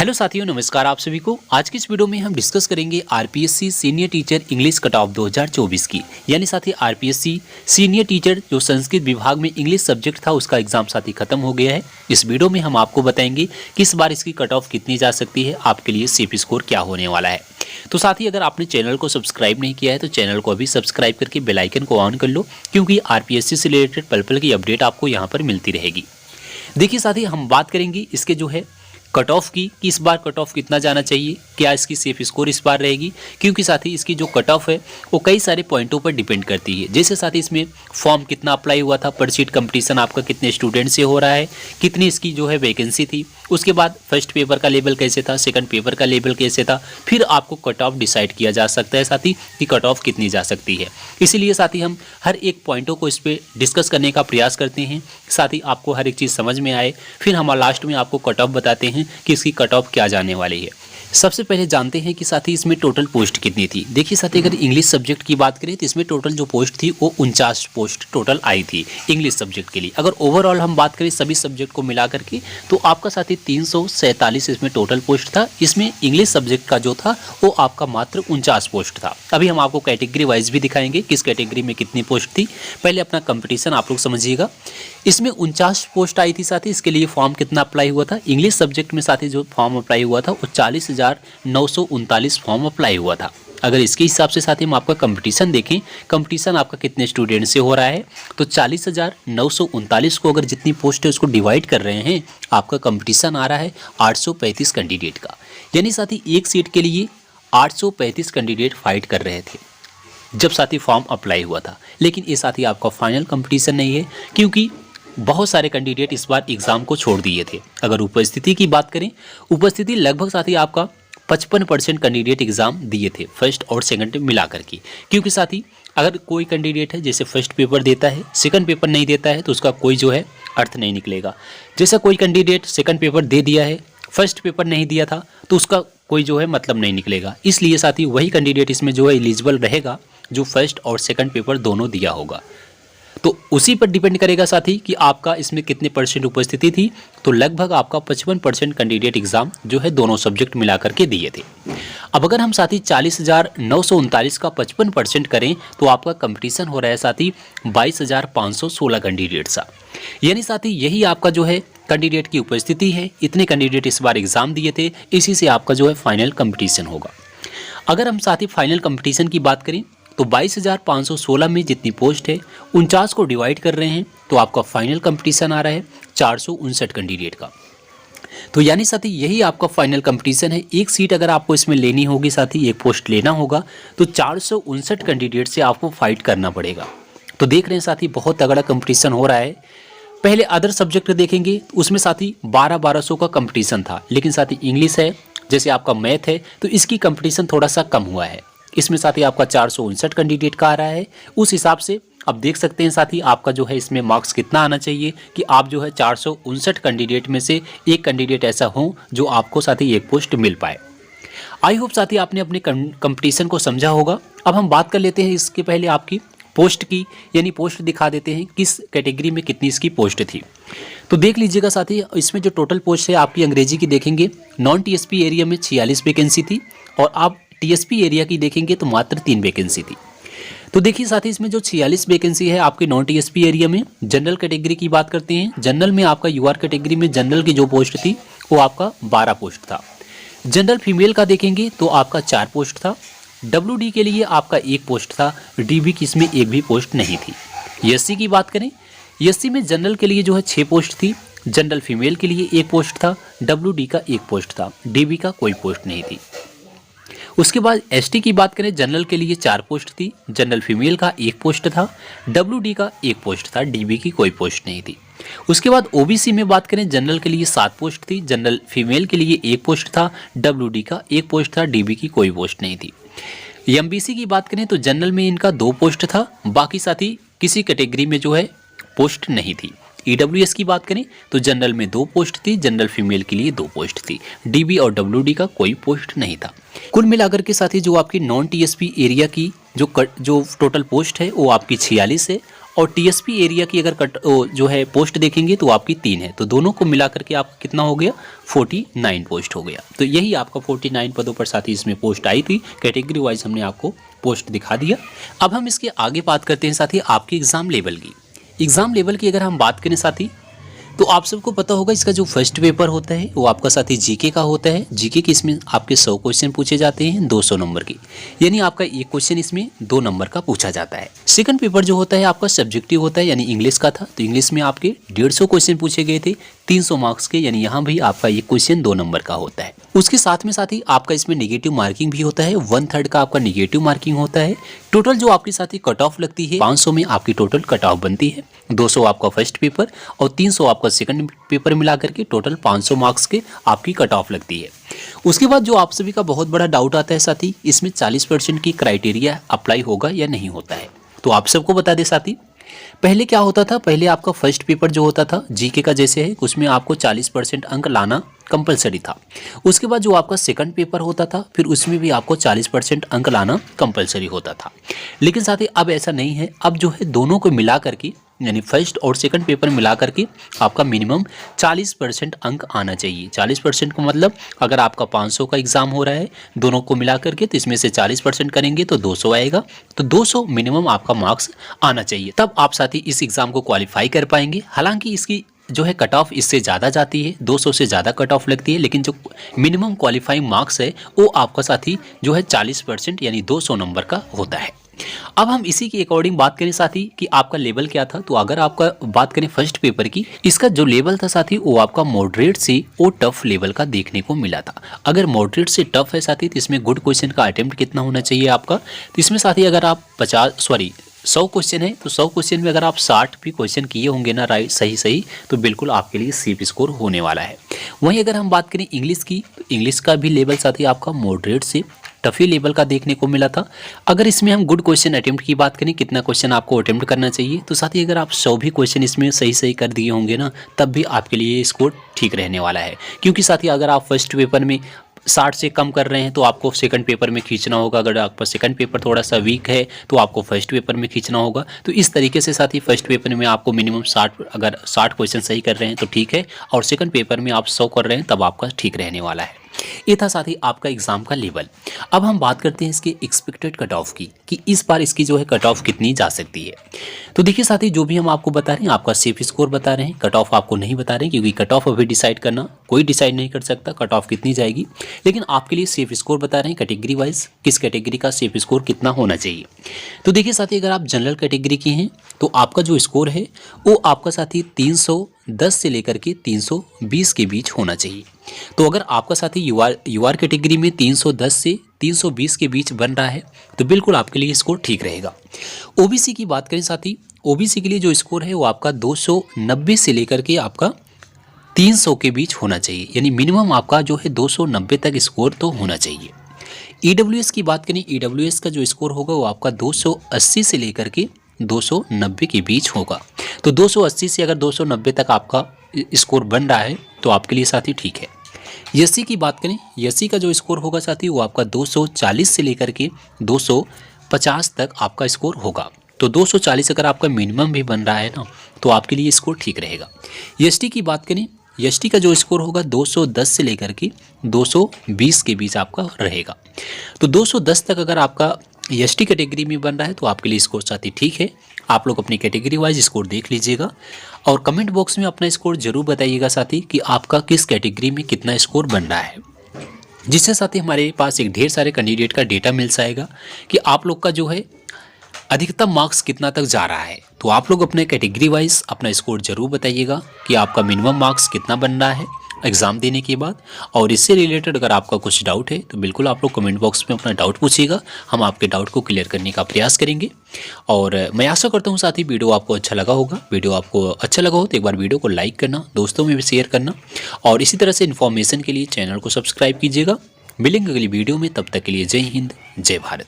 Hello साथियों, नमस्कार आप सभी को। आज की इस वीडियो में हम डिस्कस करेंगे RPSC senior teacher English cut off 2024 की। यानी साथी आरपीएससी सीनियर टीचर जो संस्कृत विभाग में इंग्लिश सब्जेक्ट था उसका एग्जाम साथी खत्म हो गया है। इस वीडियो में हम आपको बताएंगे कि इस बार इसकी कट ऑफ कितनी जा सकती है, आपके लिए सेफ स्कोर क्या होने वाला है। तो साथी अगर आपने चैनल को सब्सक्राइब नहीं किया है तो चैनल को अभी सब्सक्राइब करके बेल आइकन को ऑन कर लो, क्योंकि आरपीएससी से रिलेटेड पल पल की अपडेट आपको यहाँ पर मिलती रहेगी। देखिए साथी, हम बात करेंगे इसके जो है कट ऑफ की कि इस बार कट ऑफ कितना जाना चाहिए, क्या इसकी सेफ स्कोर इस बार रहेगी। क्योंकि साथी इसकी जो कट ऑफ है वो कई सारे पॉइंटों पर डिपेंड करती है। जैसे साथी इसमें फॉर्म कितना अप्लाई हुआ था, पर सीट कंपटीशन आपका कितने स्टूडेंट से हो रहा है, कितनी इसकी जो है वैकेंसी थी, उसके बाद फर्स्ट पेपर का लेवल कैसे था, सेकंड पेपर का लेवल कैसे था, फिर आपको कट ऑफ डिसाइड किया जा सकता है साथी कि कट ऑफ कितनी जा सकती है। इसीलिए साथी हम हर एक पॉइंटों को इस पर डिस्कस करने का प्रयास करते हैं, साथ ही आपको हर एक चीज़ समझ में आए। फिर हम लास्ट में आपको कट ऑफ बताते हैं कि इसकी कट ऑफ क्या जाने वाली है। सबसे पहले जानते हैं कि साथी इसमें टोटल पोस्ट कितनी थी। देखिए साथी, अगर इंग्लिश सब्जेक्ट की बात करें तो इसमें टोटल जो पोस्ट थी वो 49 पोस्ट टोटल आई थी इंग्लिश सब्जेक्ट के लिए। अगर ओवरऑल हम बात करें सभी सब्जेक्ट को मिला करके तो आपका साथी 347 इसमें टोटल पोस्ट था। इसमें इंग्लिश सब्जेक्ट का जो था वो आपका मात्र 49 पोस्ट था। अभी हम आपको कैटेगरी वाइज भी दिखाएंगे किस कैटेगरी में कितनी पोस्ट थी। पहले अपना कंपटीशन आप लोग समझिएगा। इसमें 49 पोस्ट आई थी साथी। इसके लिए फॉर्म कितना अप्लाई हुआ था, इंग्लिश सब्जेक्ट में साथी जो फॉर्म अप्लाई हुआ था वो 40,939 फॉर्म अप्लाई हुआ था। अगर इसके हिसाब से साथी हम आपका कंपटीशन देखें, कंपटीशन आपका कितने स्टूडेंट से हो रहा है, तो 40,939 को अगर जितनी पोस्ट है उसको डिवाइड कर रहे हैं, आपका कंपटीशन आ रहा है 835 कैंडिडेट का। यानी साथी एक सीट के लिए 835 कैंडिडेट फाइट कर रहे थे जब साथी फॉर्म अप्लाई हुआ था। लेकिन ये साथी आपका फाइनल कंपटीशन नहीं है, क्योंकि बहुत सारे कैंडिडेट इस बार एग्ज़ाम को छोड़ दिए थे। अगर उपस्थिति की बात करें, उपस्थिति लगभग साथी आपका 55% कैंडिडेट एग्ज़ाम दिए थे फर्स्ट और सेकंड मिला करके। क्योंकि साथी अगर कोई कैंडिडेट है जैसे फर्स्ट पेपर देता है, सेकंड पेपर नहीं देता है, तो उसका कोई जो है अर्थ नहीं निकलेगा। जैसा कोई कैंडिडेट सेकंड पेपर दे दिया है, फर्स्ट पेपर नहीं दिया था, तो उसका कोई जो है मतलब नहीं निकलेगा। इसलिए साथी वही कैंडिडेट इसमें जो है एलिजिबल रहेगा जो फर्स्ट और सेकंड पेपर दोनों दिया होगा। तो उसी पर डिपेंड करेगा साथी कि आपका इसमें कितने परसेंट उपस्थिति थी। तो लगभग आपका 55% कैंडिडेट एग्जाम जो है दोनों सब्जेक्ट मिला करके दिए थे। अब अगर हम साथी 40,939 का 55% करें तो आपका कंपटीशन हो रहा है साथी 22,516 कैंडिडेट सा। यानी साथी यही आपका जो है कैंडिडेट की उपस्थिति है। इतने कैंडिडेट इस बार एग्जाम दिए थे, इसी से आपका जो है फाइनल कंपटीशन होगा। अगर हम साथी फाइनल कंपटीशन की बात करें तो 22,516 में जितनी पोस्ट है 49 को डिवाइड कर रहे हैं तो आपका फाइनल कंपटीशन आ रहा है 459 कैंडिडेट का। तो यानी साथी यही आपका फाइनल कंपटीशन है। एक सीट अगर आपको इसमें लेनी होगी साथी, एक पोस्ट लेना होगा, तो 459 कैंडिडेट से आपको फाइट करना पड़ेगा। तो देख रहे हैं साथी बहुत तगड़ा कंपटीशन हो रहा है। पहले अदर सब्जेक्ट देखेंगे, उसमें साथी 1200 का कंपटीशन था। लेकिन साथी इंग्लिश है, जैसे आपका मैथ है, तो इसकी कंपटीशन थोड़ा सा कम हुआ है। इसमें साथी आपका 459 कैंडिडेट का आ रहा है। उस हिसाब से अब देख सकते हैं साथी आपका जो है इसमें मार्क्स कितना आना चाहिए कि आप जो है 459 कैंडिडेट में से एक कैंडिडेट ऐसा हो जो आपको साथी एक पोस्ट मिल पाए। आई होप साथी आपने अपने कंपटीशन को समझा होगा। अब हम बात कर लेते हैं इसके पहले आपकी पोस्ट की, यानी पोस्ट दिखा देते हैं किस कैटेगरी में कितनी इसकी पोस्ट थी। तो देख लीजिएगा साथी, इसमें जो टोटल पोस्ट है आपकी अंग्रेजी की देखेंगे, नॉन टीएसपी एरिया में 46 वैकेंसी थी, और आप टीएसपी एरिया की देखेंगे तो मात्र 3 वैकेंसी थी। तो देखिए साथी इसमें जो 46 वैकेंसी है आपके नॉन टीएसपी एरिया में। जनरल कैटेगरी की बात करते हैं, जनरल में आपका यूआर कैटेगरी में जनरल की जो पोस्ट थी वो आपका 12 पोस्ट था। जनरल फीमेल का देखेंगे तो आपका 4 पोस्ट था। डब्ल्यूडी के लिए आपका 1 पोस्ट था, डीबी की इसमें एक भी पोस्ट नहीं थी। एससी की बात करें, एससी में जनरल के लिए जो है 6 पोस्ट थी, जनरल फीमेल के लिए 1 पोस्ट था, डब्ल्यूडी का 1 पोस्ट था, डीबी का कोई पोस्ट नहीं थी। उसके बाद एसटी की बात करें, जनरल के लिए 4 पोस्ट थी, जनरल फीमेल का 1 पोस्ट था, डब्ल्यूडी का 1 पोस्ट था, डीबी की कोई पोस्ट नहीं थी। उसके बाद ओबीसी में बात करें, जनरल के लिए 7 पोस्ट थी, जनरल फीमेल के लिए 1 पोस्ट था, डब्ल्यूडी का 1 पोस्ट था, डीबी की कोई पोस्ट नहीं थी। एमबीसी की बात करें तो जनरल में इनका 2 पोस्ट था, बाकी साथी किसी कैटेगरी में जो है पोस्ट नहीं थी। ईडब्ल्यूएस की बात करें तो जनरल में 2 पोस्ट थी, जनरल फीमेल के लिए 2 पोस्ट थी, डीबी और डब्ल्यूडी का कोई पोस्ट नहीं था। कुल मिलाकर के साथी जो आपकी नॉन टीएसपी एरिया की जो टोटल पोस्ट है वो आपकी 46 है, और टीएसपी एरिया की अगर जो है पोस्ट देखेंगे तो आपकी 3 है, तो दोनों को मिला करके आपका कितना हो गया 49 पोस्ट हो गया। तो यही आपका 49 पदों पर साथी इसमें पोस्ट आई थी। कैटेगरी वाइज हमने आपको पोस्ट दिखा दिया। अब हम इसके आगे बात करते हैं साथी आपके एग्जाम लेवल की। एग्जाम लेवल की अगर हम बात करें साथी तो आप सबको पता होगा इसका जो फर्स्ट पेपर होता है वो आपका साथी जीके का होता है। जीके के इसमें आपके 100 क्वेश्चन पूछे जाते हैं 200 नंबर की, यानी आपका एक क्वेश्चन इसमें 2 नंबर का पूछा जाता है। सेकंड पेपर जो होता है आपका सब्जेक्टिव होता है, यानी इंग्लिश का था, तो इंग्लिश में आपके 150 क्वेश्चन पूछे गए थे 300 मार्क्स के, यानी यहाँ भी आपका एक क्वेश्चन 2 नंबर का होता है। उसके साथ में साथी आपका इसमें नेगेटिव मार्किंग भी होता है, 1/3 का आपका नेगेटिव मार्किंग होता है। टोटल जो आपके साथी कट ऑफ लगती है 500 में आपकी टोटल कट ऑफ बनती है। 200 आपका फर्स्ट पेपर और 300 आपका सेकंड पेपर मिला करके टोटल 500 मार्क्स के आपकी कट ऑफ लगती है। उसके बाद जो आप सभी का बहुत बड़ा डाउट आता है साथी, इसमें 40% की क्राइटेरिया अप्लाई होगा या नहीं होता है। तो आप सबको बता दें साथी, पहले क्या होता था, पहले आपका फर्स्ट पेपर जो होता था जीके का जैसे है उसमें आपको 40% अंक लाना कंपलसरी था। उसके बाद जो आपका सेकंड पेपर होता था फिर उसमें भी आपको 40% अंक लाना कंपलसरी होता था। लेकिन साथी अब ऐसा नहीं है, अब जो है दोनों को मिला करके यानी फर्स्ट और सेकंड पेपर मिला करके आपका मिनिमम 40% अंक आना चाहिए। 40% का मतलब अगर आपका 500 का एग्जाम हो रहा है दोनों को मिला करके तो इसमें से 40% करेंगे तो 200 आएगा, तो 200 मिनिमम आपका मार्क्स आना चाहिए, तब आप साथी इस एग्जाम को क्वालिफाई कर पाएंगे। हालांकि इसकी जो है कट ऑफ इससे ज़्यादा जाती है, 200 से ज़्यादा कट ऑफ लगती है, लेकिन जो मिनिमम क्वालिफाइंग मार्क्स है वो आपका साथी जो है 40% यानी 200 नंबर का होता है। अब हम इसी के अकॉर्डिंग बात करें साथी कि आपका लेवल क्या था, तो अगर आपका बात करें फर्स्ट पेपर की, इसका जो लेवल था साथी वो आपका मॉडरेट से वो टफ लेवल का देखने को मिला था। अगर मॉडरेट से टफ है साथी तो इसमें गुड क्वेश्चन का अटेम्प्ट कितना होना चाहिए आपका, तो इसमें साथी अगर आप 100 क्वेश्चन है तो 100 क्वेश्चन में अगर आप 60 भी क्वेश्चन किए होंगे ना राइट सही तो बिल्कुल आपके लिए सेफ स्कोर होने वाला है। वहीं अगर हम बात करें इंग्लिश की, तो इंग्लिश का भी लेवल साथी आपका मॉडरेट से टफी लेवल का देखने को मिला था। अगर इसमें हम गुड क्वेश्चन अटेम्प्ट की बात करें कितना क्वेश्चन आपको अटेम्प्ट करना चाहिए, तो साथी अगर आप 100 भी क्वेश्चन इसमें सही कर दिए होंगे ना तब भी आपके लिए स्कोर ठीक रहने वाला है। क्योंकि साथी अगर आप फर्स्ट पेपर में 60 से कम कर रहे हैं तो आपको सेकंड पेपर में खींचना होगा, अगर आपका सेकंड पेपर थोड़ा सा वीक है तो आपको फर्स्ट पेपर में खींचना होगा। तो इस तरीके से साथी फर्स्ट पेपर में आपको मिनिमम 60 क्वेश्चन सही कर रहे हैं तो ठीक है, और सेकंड पेपर में आप 100 कर रहे हैं तब आपका ठीक रहने वाला है। ये था साथी आपका एग्जाम का लेवल। अब हम बात करते हैं इसके एक्सपेक्टेड कट ऑफ की कि इस बार इसकी जो है कट ऑफ कितनी जा सकती है। तो देखिए साथी जो भी हम आपको बता रहे हैं आपका सेफ स्कोर बता रहे हैं, कट ऑफ आपको नहीं बता रहे हैं, क्योंकि कट ऑफ अभी डिसाइड करना कोई डिसाइड नहीं कर सकता कट ऑफ कितनी जाएगी, लेकिन आपके लिए सेफ स्कोर बता रहे हैं कैटेगरी वाइज किस कैटेगरी का सेफ स्कोर कितना होना चाहिए। तो देखिए साथी अगर आप जनरल कैटेगरी की हैं तो आपका जो स्कोर है वो आपका साथी 310 से लेकर के 320 के बीच होना चाहिए। तो अगर आपका साथी यूआर कैटेगरी में 310 से 320 के बीच बन रहा है तो बिल्कुल आपके लिए स्कोर ठीक रहेगा। ओबीसी की बात करें साथी, ओबीसी के लिए जो स्कोर है वो आपका 290 से लेकर के आपका 300 के बीच होना चाहिए, यानी मिनिमम आपका जो है 290 तक स्कोर तो होना चाहिए। ईडब्ल्यूएस की बात करें, ईडब्ल्यूएस का जो स्कोर होगा वो आपका 280 से लेकर के 290 के बीच होगा। तो 280 से अगर 290 तक आपका स्कोर बन रहा है तो आपके लिए साथी ठीक है। एससी की बात करें, एससी का जो स्कोर होगा साथी वो आपका 240 से लेकर के 250 तक आपका स्कोर होगा। तो 240 अगर आपका मिनिमम भी बन रहा है ना तो आपके लिए स्कोर ठीक रहेगा। एसटी की बात करें, एसटी का जो स्कोर होगा 210 से लेकर के 220 के बीच आपका रहेगा। तो 210 तक अगर आपका एसटी कैटेगरी में बन रहा है तो आपके लिए स्कोर साथी ठीक है। आप लोग अपनी कैटेगरी वाइज स्कोर देख लीजिएगा और कमेंट बॉक्स में अपना स्कोर जरूर बताइएगा साथी कि आपका किस कैटेगरी में कितना स्कोर बन रहा है, जिससे साथी हमारे पास एक ढेर सारे कैंडिडेट का डेटा मिल जाएगा कि आप लोग का जो है अधिकतम मार्क्स कितना तक जा रहा है। तो आप लोग अपने कैटेगरी वाइज अपना स्कोर जरूर बताइएगा कि आपका मिनिमम मार्क्स कितना बन रहा है एग्ज़ाम देने के बाद। और इससे रिलेटेड अगर आपका कुछ डाउट है तो बिल्कुल आप लोग कमेंट बॉक्स में अपना डाउट पूछिएगा, हम आपके डाउट को क्लियर करने का प्रयास करेंगे। और मैं आशा करता हूँ साथी वीडियो आपको अच्छा लगा होगा। वीडियो आपको अच्छा लगा हो तो एक बार वीडियो को लाइक करना, दोस्तों में भी शेयर करना, और इसी तरह से इन्फॉर्मेशन के लिए चैनल को सब्सक्राइब कीजिएगा। मिलेंगे अगली वीडियो में, तब तक के लिए जय हिंद जय भारत।